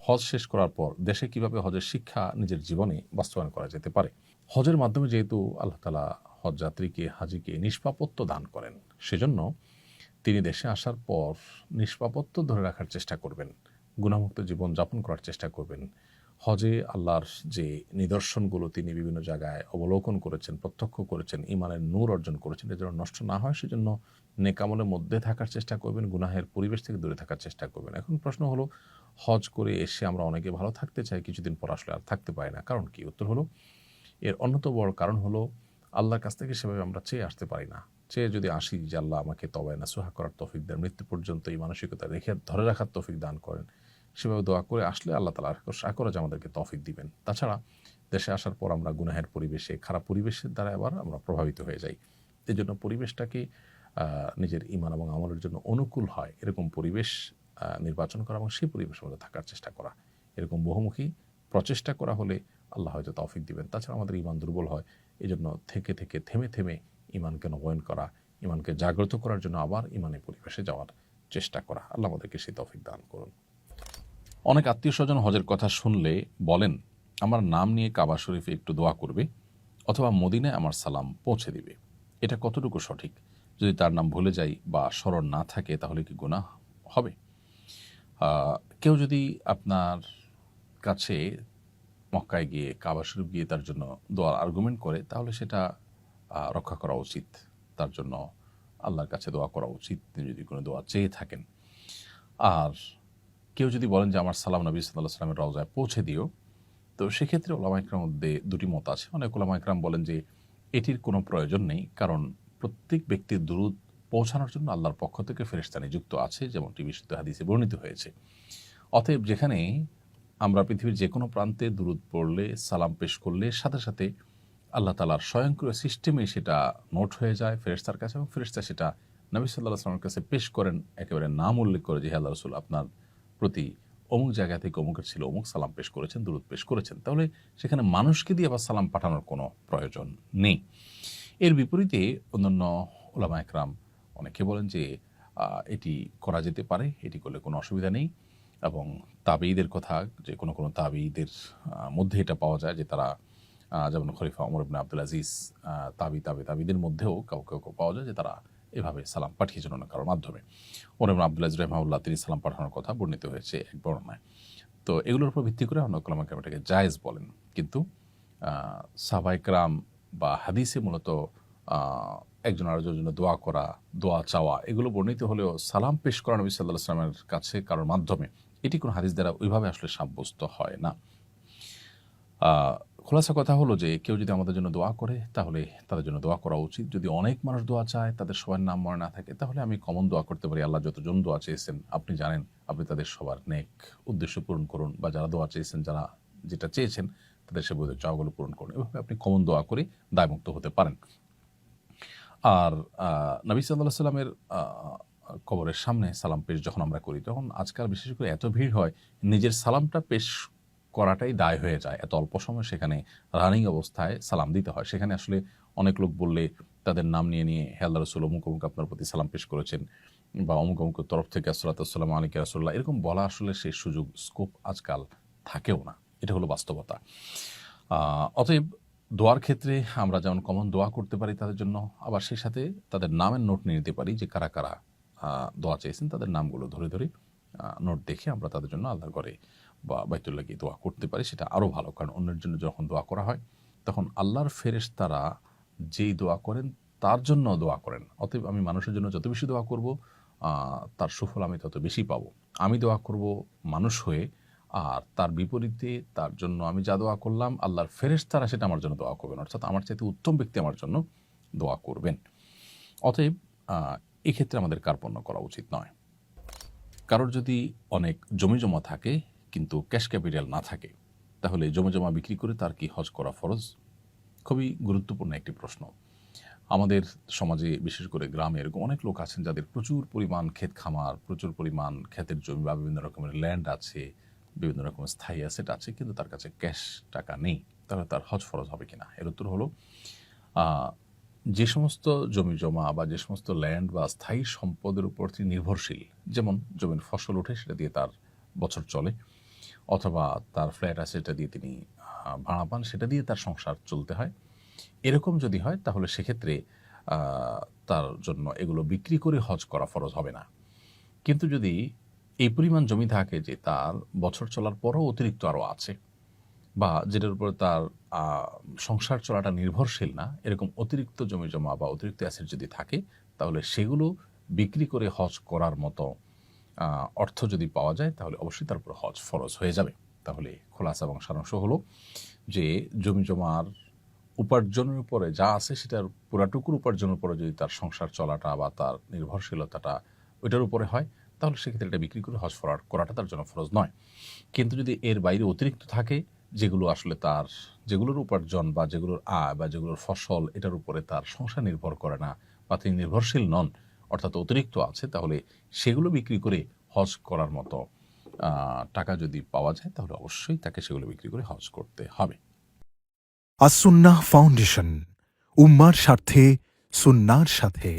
হজ শেষ করার পর দেশে কিভাবে হজের শিক্ষা নিজের জীবনে বাস্তবায়ন করা যেতে পারে। হজের মাধ্যমে যেহেতু আল্লাহ তাআলা হজ যাত্রীকে হাজিকে নিষ্পাপত্ব দান করেন, সেজন্য তিনি দেশে আসার পর নিষ্পাপত্ব ধরে রাখার চেষ্টা করবেন, গুনাহমুক্ত জীবন যাপন করার চেষ্টা করবেন। হজে আল্লাহর যে নিদর্শনগুলো তিনি বিভিন্ন জায়গায় অবলোকন করেছেন, প্রত্যক্ষ করেছেন, ঈমানের নূর অর্জন করেছেন, এ যেন নষ্ট না হয় সেজন্য নেক আমলের মধ্যে থাকার চেষ্টা করবেন, গুনাহের পরিবেশ থেকে দূরে থাকার চেষ্টা করবেন। এখন প্রশ্ন হলো, হজ করে এসে আমরা অনেকে ভালো থাকতে চাই, কিছুদিন পর আসলে আর থাকতে পারি না। কারণ কি? উত্তর হলো, এর অন্যতম বড় কারণ হলো আল্লাহর কাছ থেকে সেভাবে আমরা চেয়ে আসতে পারি না। চেয়ে যদি আসি যে আল্লাহ আমাকে তওবায়ে নাসুহা করার তৌফিক দেন, মৃত্যু পর্যন্ত এই মানসিকতা রেখে ধরে রাখার তৌফিক দান করেন, সেভাবে দোয়া করে আসলে আল্লাহ তাআলা আশা করা যায় আমাদেরকে তৌফিক দিবেন। তাছাড়া দেশে আসার পর আমরা গুনাহের পরিবেশে, খারাপ পরিবেশের দ্বারা আবার আমরা প্রভাবিত হয়ে যাই। এজন্য পরিবেশটাকে নিজের ঈমান এবং আমলের জন্য অনুকূল হয় এরকম পরিবেশ নির্বাচন করা এবং সেই পরিবেশের মধ্যে থাকার চেষ্টা করা। এরকম বহুমুখী প্রচেষ্টা করা হলে আল্লাহ হয়তো তৌফিক দিবেন। তাছাড়া আমাদের ঈমান দুর্বল হয়, এজন্য থেকে থেমে ঈমানকে নবায়ন করা, ঈমানকে জাগ্রত করার জন্য আবার ঈমানের পরিবেশে যাওয়ার চেষ্টা করা। আল্লাহ আমাদেরকে সেই তৌফিক দান করুন। অনেক আত্মীয়স্বজন হজের কথা শুনলে বলেন, আমার নাম নিয়ে কাবা শরীফে একটু দোয়া করবে অথবা মদিনায় আমার সালাম পৌঁছে দিবে। এটা কতটুকু সঠিক? যদি তার নাম ভুলে যাই বা স্মরণ না থাকে তাহলে কি গুনাহ হবে? কেউ যদি আপনার কাছে মক্কায় গিয়ে, কাবা শরীফ গিয়ে তার জন্য দোয়ার আর্গুমেন্ট করে, তাহলে সেটা রক্ষা করা উচিত। তার জন্য আল্লাহর কাছে দোয়া করা উচিত, তিনি যদি কোনো দোয়া চেয়ে থাকেন। আর কেউ যদি বলেন যে আমার সালাম নবী সাল্লাল্লাহু আলাইহি ওয়াসাল্লামের রওজায় পৌঁছে দিও, তো সেক্ষেত্রে ওলামা ইকরামের মধ্যে দুটি মত আছে। অনেক ওলামা ইকরাম বলেন যে এটির কোনো প্রয়োজন নেই, কারণ প্রত্যেক ব্যক্তির দুরূদ পৌঁছানোর জন্য আল্লাহর পক্ষ থেকে ফেরেশতা নিযুক্ত আছে, যেমনটি বিশুদ্ধ হাদিসে বর্ণিত হয়েছে। অতএব যেখানে আমরা পৃথিবীর যে কোনো প্রান্তে দুরূদ পড়লে, সালাম পেশ করলে সাথে সাথে আল্লাহ তাআলার স্বয়ংক্রিয় সিস্টেমে সেটা নোট হয়ে যায় ফেরেশতার কাছে, এবং ফেরেশতা সেটা নবী সাল্লাল্লাহু আলাইহি ওয়াসাল্লামের কাছে পেশ করেন, একেবারে নাম উল্লেখ করে যে, হে আল্লাহর রাসূল, আপনার প্রতি অমুক জায়গা থেকে অমুকের ছিল অমুক সালাম পেশ করেছেন, দুরূদ পেশ করেছেন। তাহলে সেখানে মানুষকে দিয়ে আবার সালাম পাঠানোর কোনো প্রয়োজন নেই। এর বিপরীতে অন্যান্য উলামা একরাম অনেকে বলেন যে এটি করা যেতে পারে, এটি করলে কোনো অসুবিধা নেই। এবং তাবেঈদের কথা, যে কোনো তাবেঈদের মধ্যে এটা পাওয়া যায় যে তারা যেমন খলিফা ওমর ইবনে আব্দুল আজিজ, তাবেঈদের মধ্যেও কেউ পাওয়া যায় যে তারা এভাবে সালাম পাঠিয়েছেন অন্য কারোর মাধ্যমে। ওমর ইবনে আব্দুল আজিজ রাহিমাহুল্লাহ, তিনি সালাম পাঠানোর কথা বর্ণিত হয়েছে এক বর্ণনায়। তো এগুলোর উপর ভিত্তি করে অনেক উলামা কেরাম এটাকে জায়েজ বলেন। কিন্তু সাহাবায়ে কেরাম বা হাদিসে মূলত একজন আরেকজনের জন্য দোয়া করা, দোয়া চাওয়া, এগুলো বর্ণিত হলেও সালাম পেশ করা নবী সাল্লাল্লাহু আলাইহি ওয়াসাল্লামের কাছে কারোর মাধ্যমে, এটি কোনো হাদিস দ্বারা ওইভাবে আসলে সাব্যস্ত হয় না। খোলাসা কথা হলো যে কেউ যদি আমাদের জন্য দোয়া করে তাহলে তাদের জন্য দোয়া করা উচিত। যদি অনেক মানুষ দোয়া চায়, তাদের সবার নাম মনে না থাকে, তাহলে আমি কমন দোয়া করতে পারি, আল্লাহ যতজন দোয়া চেয়েছেন আপনি জানেন, আপনি তাদের সবার নেক উদ্দেশ্য পূরণ করুন, বা যারা দোয়া চেয়েছেন, যারা যেটা চেয়েছেন তাদের সে বোধ চাওয়াগুলো পূরণ করুন। এভাবে আপনি কমন দোয়া করে দায়মুক্ত হতে পারেন। আর নবী সাল্লাল্লাহু আলাইহি সাল্লামের কবরের সামনে সালাম পেশ যখন আমরা করি, তখন আজকাল বিশেষ করে এত ভিড় হয়, নিজের সালামটা পেশ করাটাই দায় হয়ে যায়। এত অল্প সময় সেখানে রানিং অবস্থায় সালাম দিতে হয়। সেখানে আসলে অনেক লোক বললে তাদের নাম নিয়ে হে আল্লাহর রাসূল অমুক আপনার প্রতি সালাম পেশ করেছেন, বা অমুকের তরফ থেকে আসসালাতু ওয়াসসালামু আলাইকা রাসূলুল্লাহ, এরকম বলা আসলে সেই সুযোগ স্কোপ আজকাল থাকেও না। এটা হলো বাস্তবতা। অতএব দোয়ার ক্ষেত্রে আমরা যেমন কমন দোয়া করতে পারি তাদের জন্য, আবার সেই সাথে তাদের নামের নোট নিয়ে নিতে পারি, যে কারা কারা দোয়া চেয়েছেন তাদের নামগুলো ধরে নোট দেখে আমরা তাদের জন্য আল্লাহর ঘরে বা বাইতুল্লাহ গিয়ে দোয়া করতে পারি। সেটা আরও ভালো, কারণ অন্যের জন্য যখন দোয়া করা হয় তখন আল্লাহর ফেরেশতারা যেই দোয়া করেন তার জন্য দোয়া করেন। অতএব আমি মানুষের জন্য যত বেশি দোয়া করব, তার সুফল আমি তত বেশি পাবো। আমি দোয়া করব মানুষ হয়ে, আর তার বিপরীতে তার জন্য আমি যা দোয়া করলাম, আল্লাহর ফেরেশতারা সেটা আমার জন্য দোয়া করবেন, অর্থাৎ আমার চাইতে উত্তম ব্যক্তি আমার জন্য দোয়া করবেন। অতএব এক্ষেত্রে আমাদের কার্পণ্য করা উচিত নয়। কারোর যদি অনেক জমিজমা থাকে কিন্তু ক্যাশ ক্যাপিটাল না থাকে, তাহলে জমিজমা বিক্রি করে তার কি হজ করা ফরজ? খুবই গুরুত্বপূর্ণ একটি প্রশ্ন। আমাদের সমাজে বিশেষ করে গ্রামে এরকম অনেক লোক আছেন যাদের প্রচুর পরিমাণ ক্ষেত খামার, প্রচুর পরিমাণ ক্ষেতের জমি বা বিভিন্ন রকমের ল্যান্ড আছে, বিভিন্ন রকমের স্থায়ী অ্যাসেট আছে, কিন্তু তার কাছে ক্যাশ টাকা নেই। তাহলে তার হজ ফরজ হবে কিনা? এর উত্তর হলো, যে সমস্ত জমি জমা বা যে সমস্ত ল্যান্ড বা স্থায়ী সম্পদের উপর তিনি নির্ভরশীল, যেমন জমির ফসল ওঠে সেটা দিয়ে তার বছর চলে, অথবা তার ফ্ল্যাট আছে সেটা দিয়ে তিনি ভাড়া পান, সেটা দিয়ে তার সংসার চলতে হয়, এরকম যদি হয় তাহলে সেক্ষেত্রে তার জন্য এগুলো বিক্রি করে হজ করা ফরজ হবে না। কিন্তু যদি এই পরিমাণ জমি থাকে যে তার বছর চলার পরও অতিরিক্ত আরও আছে, বা যেটার উপরে তার সংসার চলাটা নির্ভরশীল না, এরকম অতিরিক্ত জমি জমা বা অতিরিক্ত অ্যাসেট যদি থাকে, তাহলে সেগুলো বিক্রি করে হজ করার মতো অর্থ যদি পাওয়া যায় তাহলে অবশ্যই তার উপর হজ ফরজ হয়ে যাবে। তাহলে খোলাসা এবং সারাংশ হলো যে জমি জমার উপার্জনের উপরে যা আছে সেটার পুরাটুকুর উপার্জনের উপরে যদি তার সংসার চলাটা বা তার নির্ভরশীলতাটা ওইটার উপরে হয়, তাহলে সেক্ষেত্রে এটা বিক্রি করে হজ করাটা তার জন্য ফরজ নয়। কিন্তু যদি এর বাইরে অতিরিক্ত থাকে, যেগুলো আসলে তার, যেগুলোর উপার্জন বা যেগুলোর আয় বা যেগুলোর ফসল এটার উপরে তার সংসার নির্ভর করে না বা তিনি নির্ভরশীল নন, অর্থাৎ অতিরিক্ত আছে, তাহলে সেগুলো বিক্রি করে হজ করার মতো টাকা যদি পাওয়া যায় তাহলে অবশ্যই তাকে সেগুলো বিক্রি করে হজ করতে হবে। আসুন্নাহ ফাউন্ডেশন, উম্মার স্বার্থে সুন্নাহর সাথে।